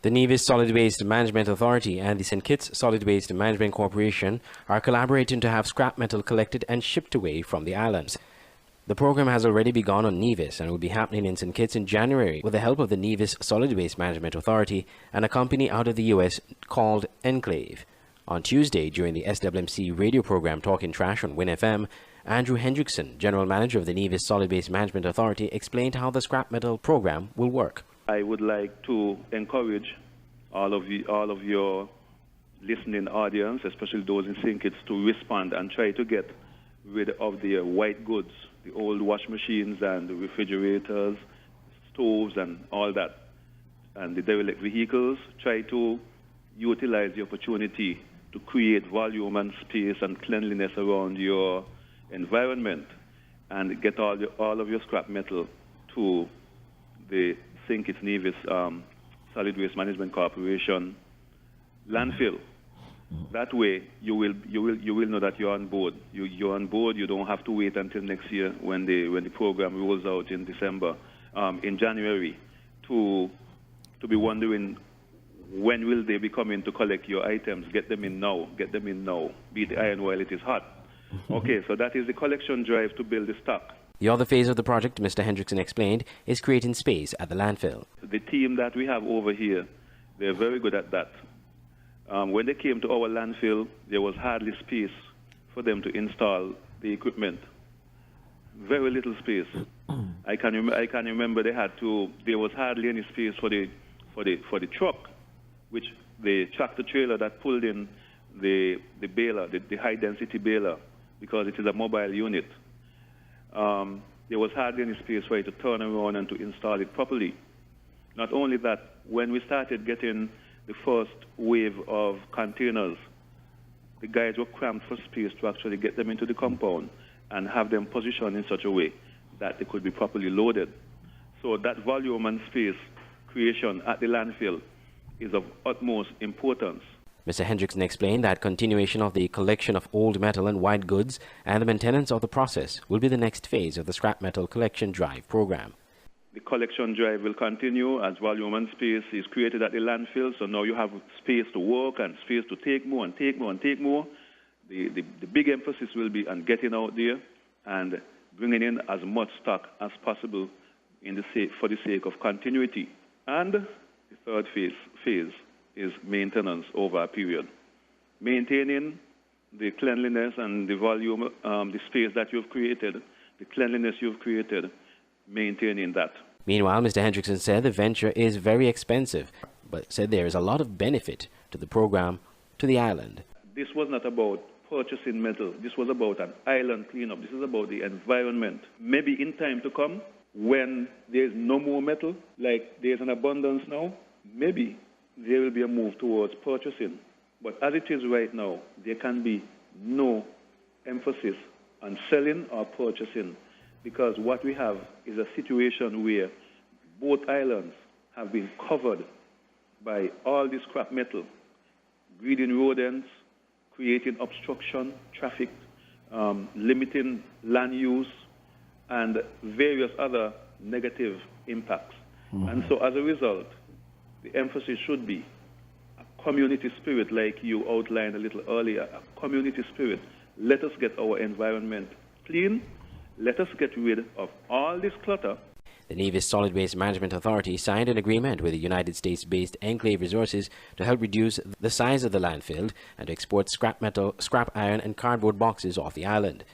The Nevis Solid Waste Management Authority and the St. Kitts Solid Waste Management Corporation are collaborating to have scrap metal collected and shipped away from the islands. The program has already begun on Nevis and will be happening in St. Kitts in January with the help of the Nevis Solid Waste Management Authority and a company out of the U.S. called Enclave. On Tuesday, during the SWMC radio program Talking Trash on Win FM, Andrew Hendrickson, General Manager of the Nevis Solid Waste Management Authority, explained how the scrap metal program will work. I would like to encourage all of your listening audience, especially those in St. Kitts, to respond and try to get rid of the white goods, the old wash machines and the refrigerators, stoves and all that, and the derelict vehicles. Try to utilize the opportunity to create volume and space and cleanliness around your environment and get all of your scrap metal to the St. Kitts Nevis Solid Waste Management Corporation landfill. That way, you will know that you're on board. You're on board. You don't have to wait until next year when the program rolls out in January, to be wondering when will they be coming to collect your items. Get them in now. Get them in now. Beat the iron while it is hot. Okay, so that is the collection drive to build the stock. The other phase of the project, Mr. Hendrickson explained, is creating space at the landfill. The team that we have over here, they're very good at that. When they came to our landfill, there was hardly space for them to install the equipment. Very little space. I can remember there was hardly any space for the truck, which the tractor trailer that pulled in the baler, the high density baler, because it is a mobile unit. There was hardly any space for it to turn around and to install it properly. Not only that, when we started getting the first wave of containers, the guys were cramped for space to actually get them into the compound and have them positioned in such a way that they could be properly loaded. So that volume and space creation at the landfill is of utmost importance. Mr. Hendrickson explained that continuation of the collection of old metal and white goods and the maintenance of the process will be the next phase of the scrap metal collection drive program. The collection drive will continue as volume and space is created at the landfill, so now you have space to work and space to take more and take more and take more. The big emphasis will be on getting out there and bringing in as much stock as possible for the sake of continuity. And the third phase is maintenance over a period. Maintaining the cleanliness and the volume, the space that you've created, the cleanliness you've created, maintaining that. Meanwhile, Mr. Hendrickson said the venture is very expensive, but said there is a lot of benefit to the program to the island. This was not about purchasing metal. This was about an island cleanup. This is about the environment. Maybe in time to come, when there's no more metal, like there's an abundance now, maybe there will be a move towards purchasing. But as it is right now, there can be no emphasis on selling or purchasing, because what we have is a situation where both islands have been covered by all this scrap metal, breeding rodents, creating obstruction, traffic, limiting land use, and various other negative impacts. And so as a result, the emphasis should be a community spirit, like you outlined a little earlier, a community spirit. Let us get our environment clean. Let us get rid of all this clutter. The Nevis Solid Waste Management Authority signed an agreement with the United States-based Enclave Resources to help reduce the size of the landfill and to export scrap metal, scrap iron and cardboard boxes off the island.